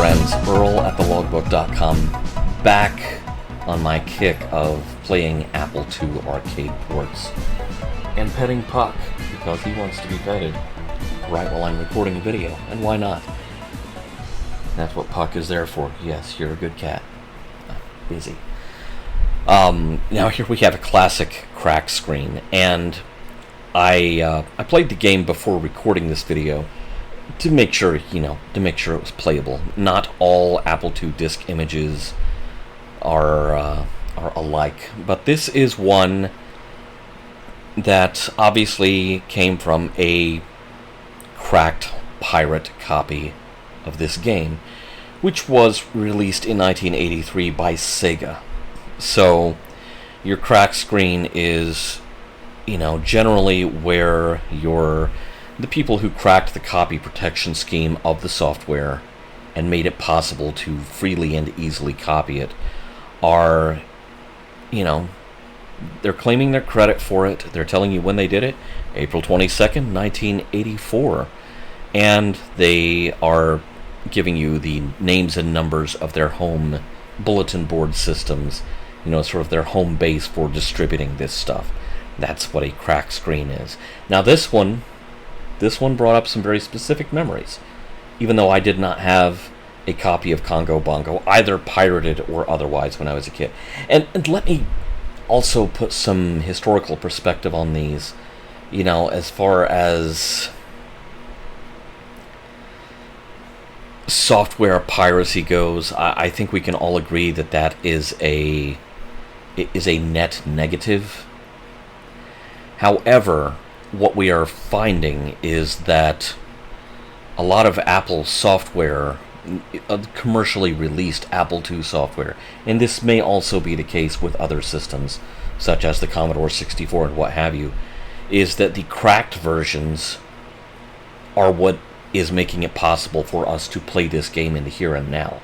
friends, Earl at thelogbook.com, back on my kick of playing Apple II arcade ports and petting Puck because he wants to be petted right while I'm recording a video, and why not? That's what Puck is there for. Yes, you're a good cat. Busy. Now here we have a classic crack screen, and I played the game before recording this video to make sure, to make sure it was playable. Not all Apple II disc images are alike, but this is one that obviously came from a cracked pirate copy of this game, which was released in 1983 by Sega. So your crack screen is, generally where the people who cracked the copy protection scheme of the software and made it possible to freely and easily copy it are, they're claiming their credit for it. They're telling you when they did it, April 22nd, 1984. And they are giving you the names and numbers of their home bulletin board systems, sort of their home base for distributing this stuff. That's what a crack screen is. Now this one brought up some very specific memories, even though I did not have a copy of Congo Bongo, either pirated or otherwise, when I was a kid. And let me also put some historical perspective on these, as far as software piracy goes. I think we can all agree that is a net negative. However, what we are finding is that a lot of Apple software, commercially released Apple II software, and this may also be the case with other systems, such as the Commodore 64 and what have you, is that the cracked versions are what is making it possible for us to play this game in the here and now.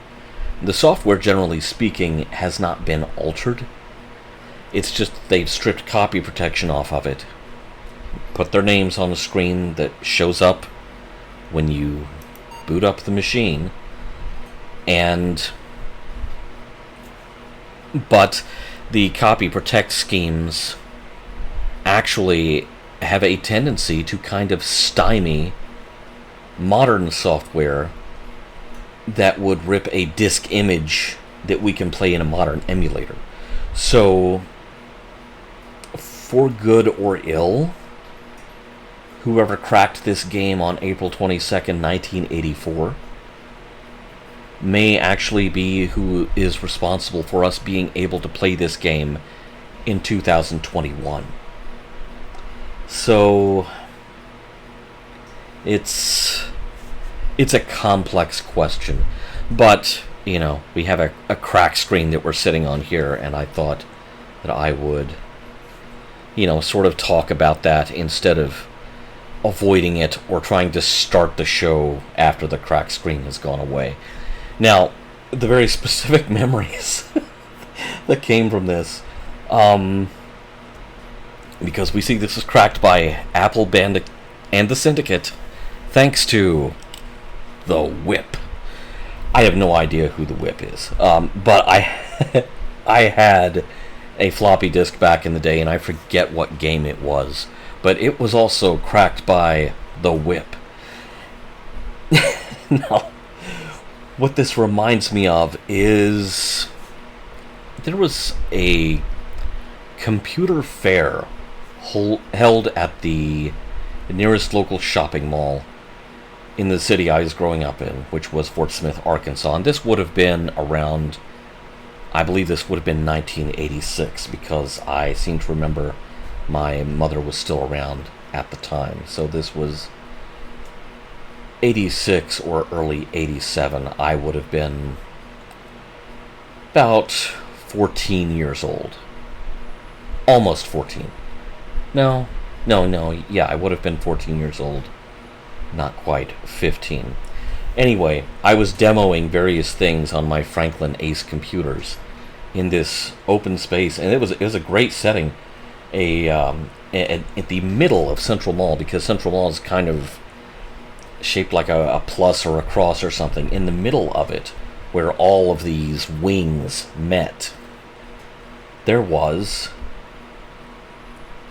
The software, generally speaking, has not been altered. It's just they've stripped copy protection off of it, put their names on a screen that shows up when you boot up the machine, but the copy protect schemes actually have a tendency to kind of stymie modern software that would rip a disk image that we can play in a modern emulator. So, for good or ill, whoever cracked this game on April 22nd, 1984, may actually be who is responsible for us being able to play this game in 2021. So, it's a complex question, but we have a crack screen that we're sitting on here, and I thought that I would sort of talk about that instead of avoiding it or trying to start the show after the crack screen has gone away. Now, the very specific memories that came from this, because we see this is cracked by Apple Bandit and the Syndicate, thanks to the Whip. I have no idea who the Whip is, but I had a floppy disk back in the day, and I forget what game it was, but it was also cracked by the Whip. Now, what this reminds me of is there was a computer fair held at the nearest local shopping mall in the city I was growing up in, which was Fort Smith, Arkansas. And this would have been around, I believe this would have been 1986, because I seem to remember my mother was still around at the time. So this was 86 or early 87. I would have been about 14 years old. Almost 14. No, yeah, I would have been 14 years old. Not quite 15. Anyway, I was demoing various things on my Franklin Ace computers in this open space, and it was a great setting. At the middle of Central Mall, because Central Mall is kind of shaped like a plus or a cross or something. In the middle of it, where all of these wings met, there was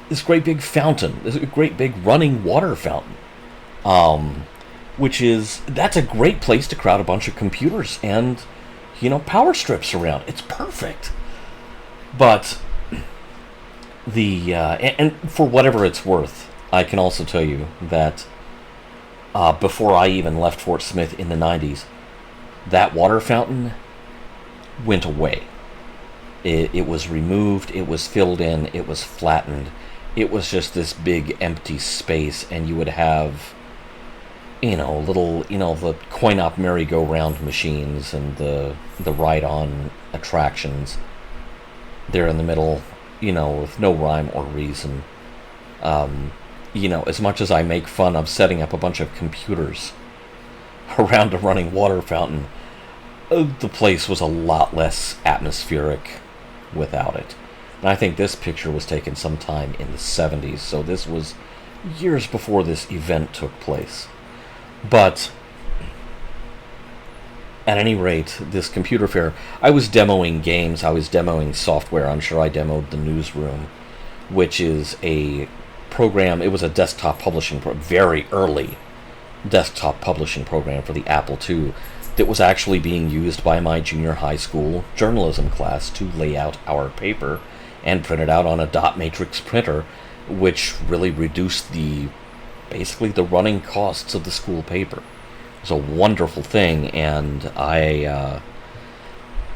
this great big fountain, this great big running water fountain. That's a great place to crowd a bunch of computers and, power strips around. It's perfect. But and for whatever it's worth, I can also tell you that before I even left Fort Smith in the 90s, that water fountain went away. It was removed, it was filled in, it was flattened. It was just this big empty space, and you would have, the coin-op merry-go-round machines and the ride-on attractions there in the middle, with no rhyme or reason. As much as I make fun of setting up a bunch of computers around a running water fountain, the place was a lot less atmospheric without it. And I think this picture was taken sometime in the 70s, so this was years before this event took place. But at any rate, this computer fair, I was demoing games, I was demoing software. I'm sure I demoed the Newsroom, which is a program. It was a desktop publishing very early desktop publishing program for the Apple II that was actually being used by my junior high school journalism class to lay out our paper and print it out on a dot matrix printer, which really reduced basically the running costs of the school paper. It was a wonderful thing, and I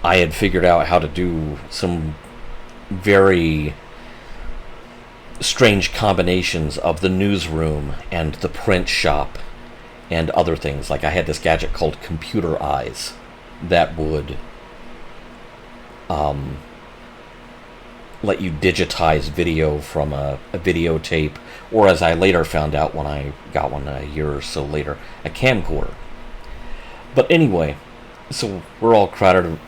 had figured out how to do some very strange combinations of the Newsroom and the print shop and other things. Like I had this gadget called Computer Eyes that would let you digitize video from a videotape, or as I later found out when I got one a year or so later, a camcorder. But anyway, so we're all crowded,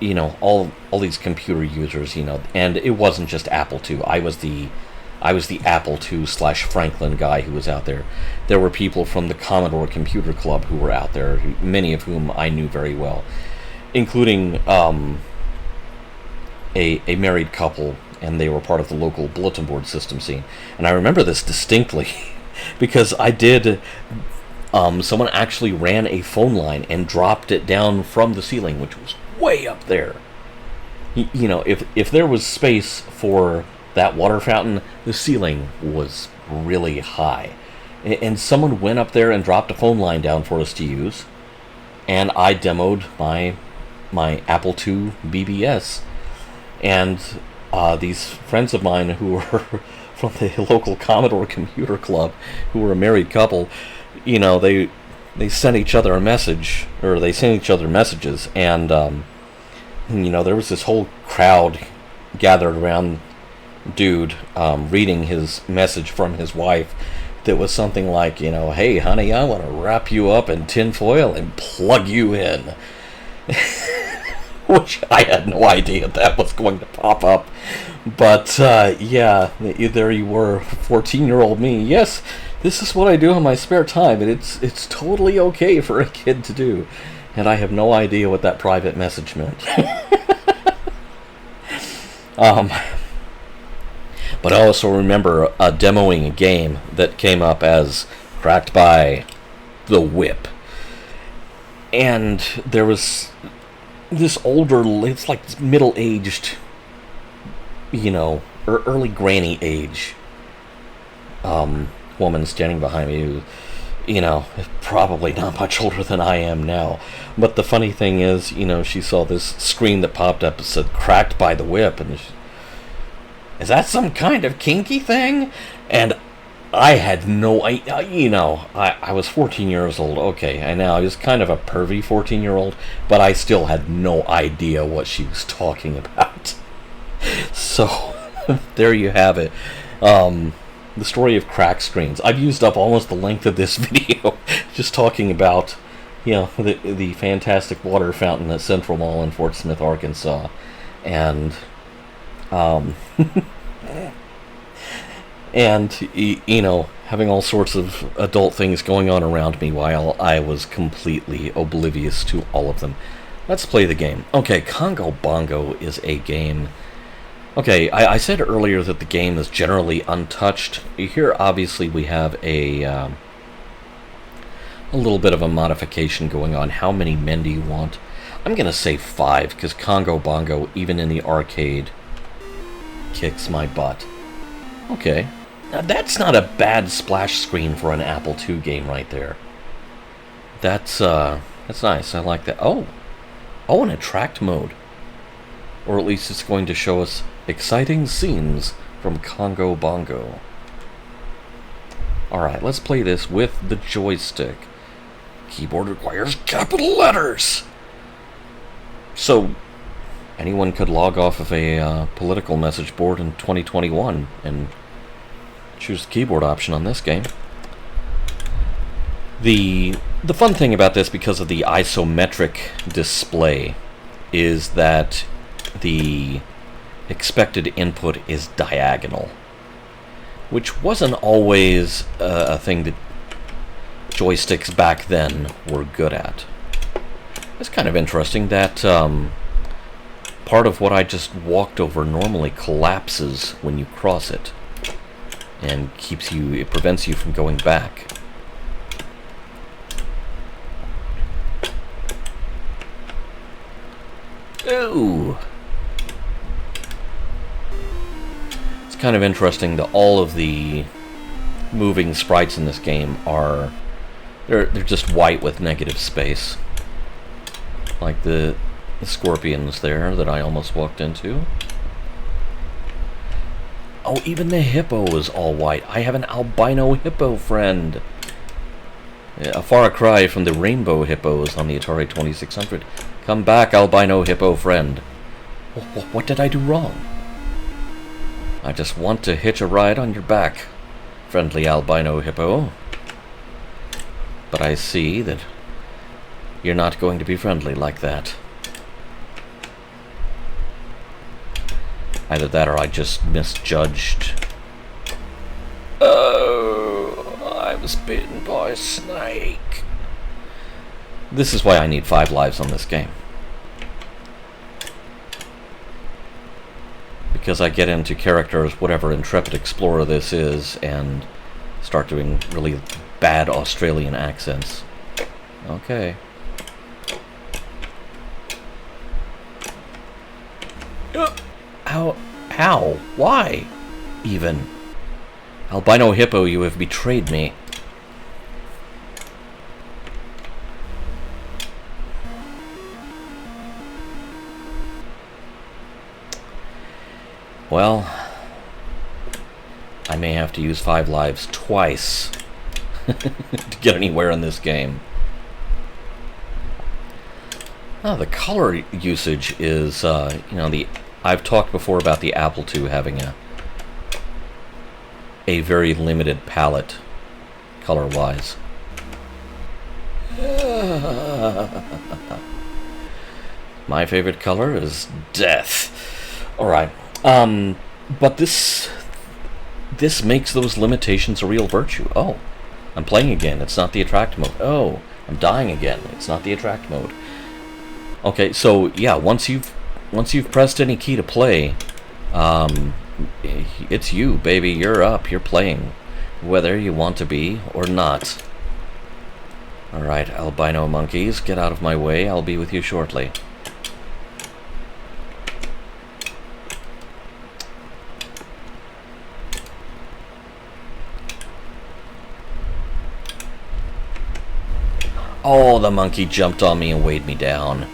all these computer users, and it wasn't just Apple II. I was the Apple II/Franklin guy who was out there. There were people from the Commodore Computer Club who were out there, many of whom I knew very well, including a married couple, and they were part of the local bulletin board system scene. And I remember this distinctly because someone actually ran a phone line and dropped it down from the ceiling, which was way up there. If there was space for that water fountain, the ceiling was really high. And someone went up there and dropped a phone line down for us to use, and I demoed my Apple II BBS. And these friends of mine who were from the local Commodore Computer Club, who were a married couple, they sent each other a message, or they sent each other messages, and there was this whole crowd gathered around dude reading his message from his wife that was something like, hey honey, I want to wrap you up in tinfoil and plug you in. Which I had no idea that was going to pop up. But, yeah, there you were, 14-year-old me. Yes, this is what I do in my spare time, and it's totally okay for a kid to do. And I have no idea what that private message meant. But I also remember demoing a game that came up as Cracked by the Whip. And there was this older, it's like this middle-aged, or early granny age woman standing behind me who, probably not much older than I am now. But the funny thing is, she saw this screen that popped up that said Cracked by the Whip, and is that some kind of kinky thing? And I had no idea, I was 14 years old, okay, and now I was kind of a pervy 14-year-old, but I still had no idea what she was talking about. So, there you have it. The story of crack screens. I've used up almost the length of this video just talking about, the fantastic water fountain at Central Mall in Fort Smith, Arkansas, and, And, you know, having all sorts of adult things going on around me while I was completely oblivious to all of them. Let's play the game. Okay, Congo Bongo is a game. Okay, I said earlier that the game is generally untouched. Here, obviously, we have a little bit of a modification going on. How many men do you want? I'm going to say 5, because Congo Bongo, even in the arcade, kicks my butt. Okay. Now, that's not a bad splash screen for an Apple II game right there. That's nice. I like that. Oh, an attract mode. Or at least it's going to show us exciting scenes from Congo Bongo. Alright, let's play this with the joystick. Keyboard requires capital letters! So, anyone could log off of a political message board in 2021 and choose the keyboard option on this game. The fun thing about this, because of the isometric display, is that the expected input is diagonal, which wasn't always a thing that joysticks back then were good at. It's kind of interesting that part of what I just walked over normally collapses when you cross it, and it prevents you from going back. Ooh! It's kind of interesting that all of the moving sprites in this game are they're just white with negative space. Like the scorpions there that I almost walked into. Oh, even the hippo is all white. I have an albino hippo friend. A far cry from the rainbow hippos on the Atari 2600. Come back, albino hippo friend. What did I do wrong? I just want to hitch a ride on your back, friendly albino hippo. But I see that you're not going to be friendly like that. Either that or I just misjudged. Oh, I was bitten by a snake. This is why I need 5 lives on this game. Because I get into characters, whatever Intrepid Explorer this is, and start doing really bad Australian accents. Okay. How? Why? Even? Albino hippo, you have betrayed me. Well, I may have to use 5 lives twice to get anywhere in this game. Oh, the color usage is, I've talked before about the Apple II having a very limited palette, color-wise. My favorite color is death. Alright, but this makes those limitations a real virtue. Oh, I'm playing again. It's not the attract mode. Oh, I'm dying again. It's not the attract mode. Okay, so yeah, once you've pressed any key to play, it's you, baby. You're up. You're playing, whether you want to be or not. Alright, albino monkeys, get out of my way. I'll be with you shortly. Oh, the monkey jumped on me and weighed me down.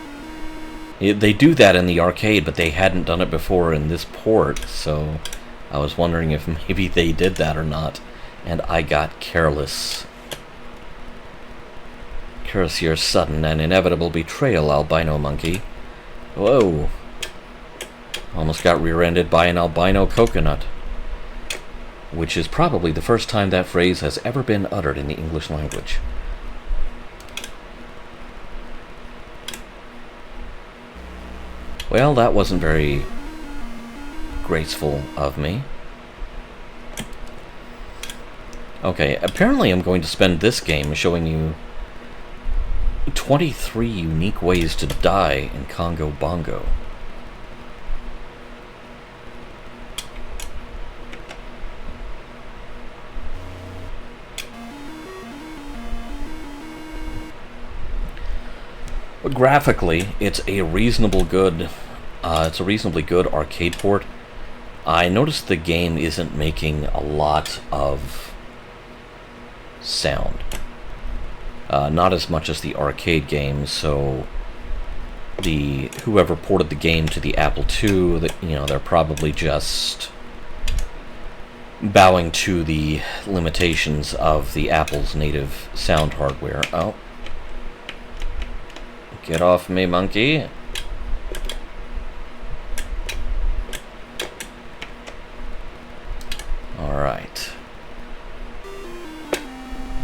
They do that in the arcade, but they hadn't done it before in this port, so I was wondering if maybe they did that or not, and I got careless. Curse your sudden and inevitable betrayal, albino monkey. Whoa. Almost got rear-ended by an albino coconut. Which is probably the first time that phrase has ever been uttered in the English language. Well, that wasn't very graceful of me. Okay, apparently I'm going to spend this game showing you 23 unique ways to die in Congo Bongo. But graphically, it's a reasonably good arcade port. I noticed the game isn't making a lot of sound. Not as much as the arcade games, so whoever ported the game to the Apple II, they're probably just bowing to the limitations of the Apple's native sound hardware. Oh. Get off me, monkey. Alright.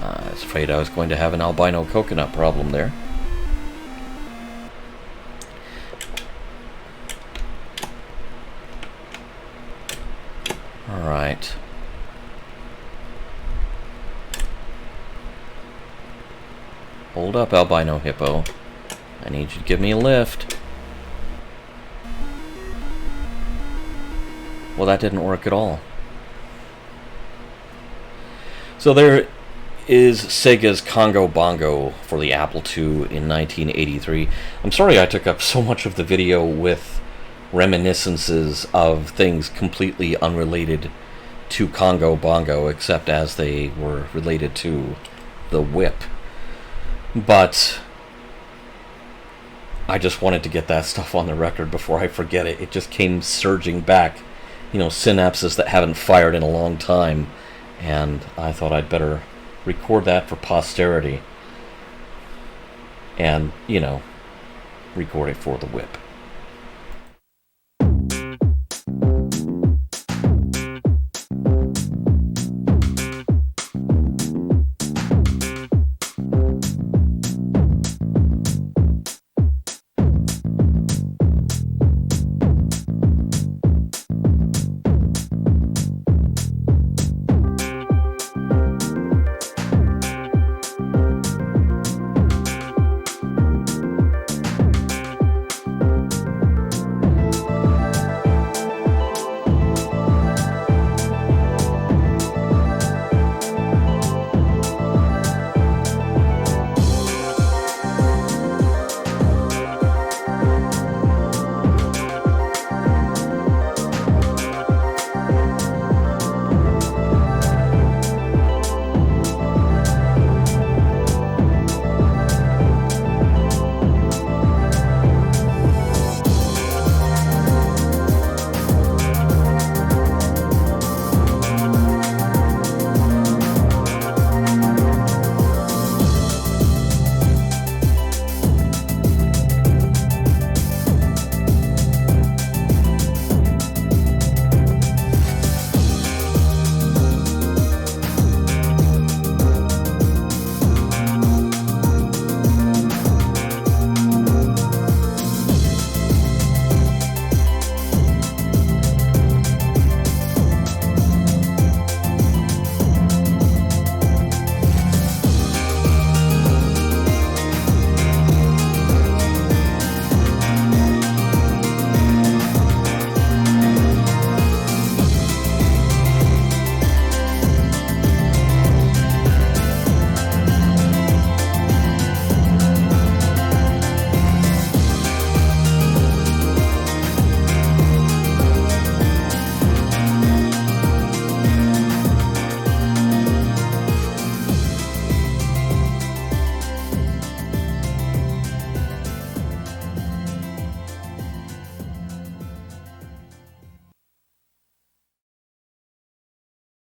I was afraid I was going to have an albino coconut problem there. Alright. Hold up, albino hippo. I need you to give me a lift. Well, that didn't work at all. So there is Sega's Congo Bongo for the Apple II in 1983. I'm sorry I took up so much of the video with reminiscences of things completely unrelated to Congo Bongo, except as they were related to the whip. But I just wanted to get that stuff on the record before I forget it. It just came surging back, synapses that haven't fired in a long time, and I thought I'd better record that for posterity and, record it for the whip.